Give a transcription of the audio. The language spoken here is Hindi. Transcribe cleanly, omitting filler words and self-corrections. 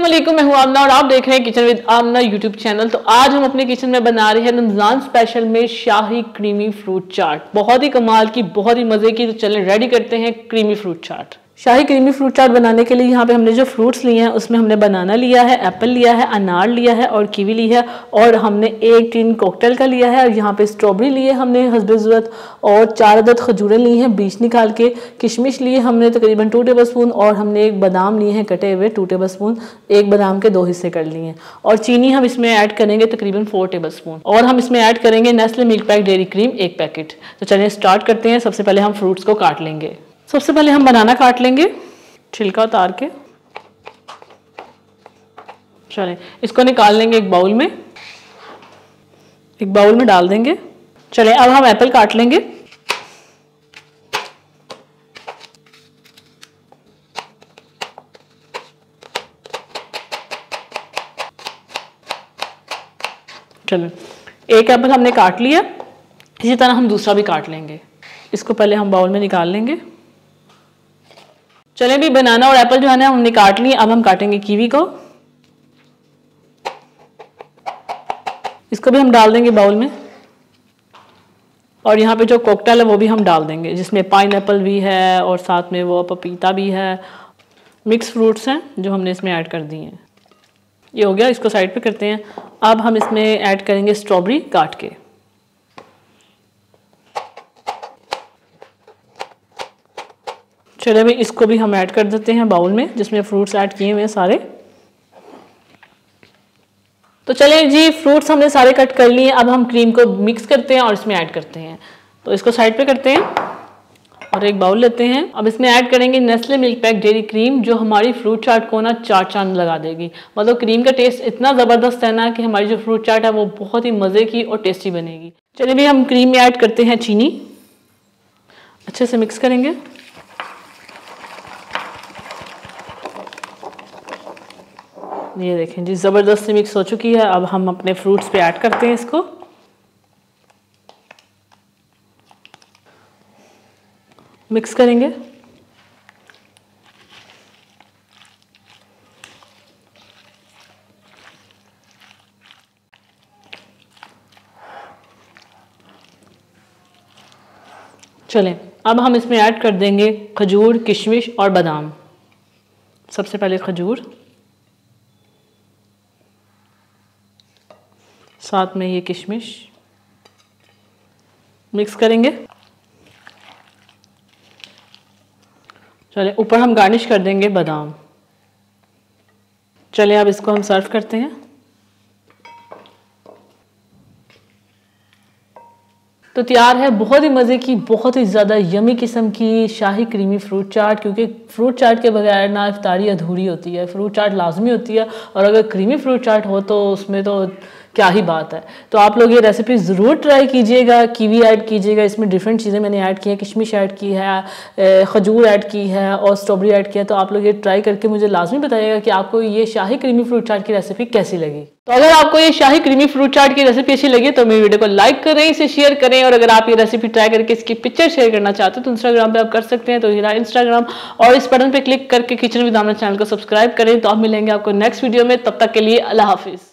अस्सलामुअलैकुम, मैं हूं आमना और आप देख रहे हैं kitchen with Aamna YouTube channel. तो आज हम अपने किचन में बना रहे हैं रमजान स्पेशल में शाही क्रीमी फ्रूट चाट। बहुत ही कमाल की, बहुत ही मजे की। तो चलें रेडी करते हैं क्रीमी फ्रूट चाट। शाही क्रीमी फ्रूट चाट बनाने के लिए यहाँ पे हमने जो फ्रूट्स लिए हैं उसमें हमने बनाना लिया है, एप्पल लिया है, अनार लिया है और कीवी ली है, और हमने एक टीन कॉकटेल का लिया है, और यहाँ पे स्ट्रॉबेरी लिए हमने हस्बे ज़रूरत, और 4 अदद खजूरें ली हैं बीज निकाल के, किशमिश लिए हमने तकरीबन 2 टेबलस्पून, और हमने एक बादाम लिए हैं कटे हुए 2 टेबलस्पून, एक बादाम के 2 हिस्से कर लिए हैं, और चीनी हम इसमें ऐड करेंगे तकरीबन 4 टेबलस्पून, और हम इसमें ऐड करेंगे Nestle milk pack dairy cream 1 packet. तो चलिए स्टार्ट करते हैं। सबसे पहले हम फ्रूट्स को काट लेंगे। सबसे पहले हम बनाना काट लेंगे छिलका उतार के। चलें इसको निकाल लेंगे एक बाउल में, डाल देंगे। चलें अब हम एप्पल काट लेंगे। चलें एक एप्पल हमने काट लिया, इसी तरह हम दूसरा भी काट लेंगे। इसको पहले हम बाउल में निकाल लेंगे। चलें भी बनाना और एप्पल जो है ना हमने काट लिए। अब हम काटेंगे कीवी को, इसको भी हम डाल देंगे बाउल में, और यहाँ पे जो कॉकटेल है वो भी हम डाल देंगे, जिसमें पाइनएप्पल भी है और साथ में वो पपीता भी है। मिक्स फ्रूट्स हैं जो हमने इसमें ऐड कर दिए हैं। ये हो गया, इसको साइड पे करते हैं। अब हम इसमें ऐड करेंगे स्ट्रॉबेरी काट के। चलिए भाई इसको भी हम ऐड कर देते हैं बाउल में जिसमें फ्रूट्स ऐड किए हुए हैं सारे। तो चलिए जी फ्रूट्स हमने सारे कट कर लिए। अब हम क्रीम को मिक्स करते हैं और इसमें ऐड करते हैं। तो इसको साइड पे करते हैं और एक बाउल लेते हैं। अब इसमें ऐड करेंगे Nestle milk pack dairy cream, जो हमारी फ्रूट चाट को ना 4 चांद लगा देगी। मतलब क्रीम का टेस्ट इतना ज़बरदस्त है ना कि हमारी जो फ्रूट चाट है वो बहुत ही मज़े की और टेस्टी बनेगी। चलिए भाई हम क्रीम में ऐड करते हैं चीनी, अच्छे से मिक्स करेंगे। ये देखें जी ज़बरदस्त से मिक्स हो चुकी है। अब हम अपने फ्रूट्स पे ऐड करते हैं इसको। मिक्स करेंगे। चलें अब हम इसमें ऐड कर देंगे खजूर, किशमिश और बादाम। सबसे पहले खजूर, साथ में ये किशमिश मिक्स करेंगे। चलिए ऊपर हम गार्निश कर देंगे बादाम। चलिए अब इसको हम सर्व करते हैं। तो तैयार है बहुत ही मज़े की, बहुत ही ज़्यादा यमी किस्म की शाही क्रीमी फ्रूट चाट। क्योंकि फ्रूट चाट के बगैर ना इफ्तारी अधूरी होती है, फ्रूट चाट लाजमी होती है, और अगर क्रीमी फ्रूट चाट हो तो उसमें तो क्या ही बात है। तो आप लोग ये रेसिपी ज़रूर ट्राई कीजिएगा। कीवी ऐड कीजिएगा, इसमें डिफरेंट चीज़ें मैंने ऐड की हैं, किशमिश ऐड की है, खजूर ऐड की है और स्ट्रॉबेरी ऐड किया है। तो आप लोग ये ट्राई करके मुझे लाजमी बताइएगा कि आपको ये शाही क्रीमी फ्रूट चाट की रेसिपी कैसी लगी। तो अगर आपको ये शाही क्रीमी फ्रूट चाट की रेसिपी अच्छी लगी तो मेरी वीडियो को लाइक करें, इसे शेयर करें, और अगर आप ये रेसिपी ट्राई करके इसकी पिक्चर शेयर करना चाहते हो तो इंस्टाग्राम पे आप कर सकते हैं। तो इंस्टाग्राम और इस बटन पे क्लिक करके किचन विद आमना चैनल को सब्सक्राइब करें। तो आप मिलेंगे आपको नेक्स्ट वीडियो में, तब तक के लिए अल्लाह हाफिज़।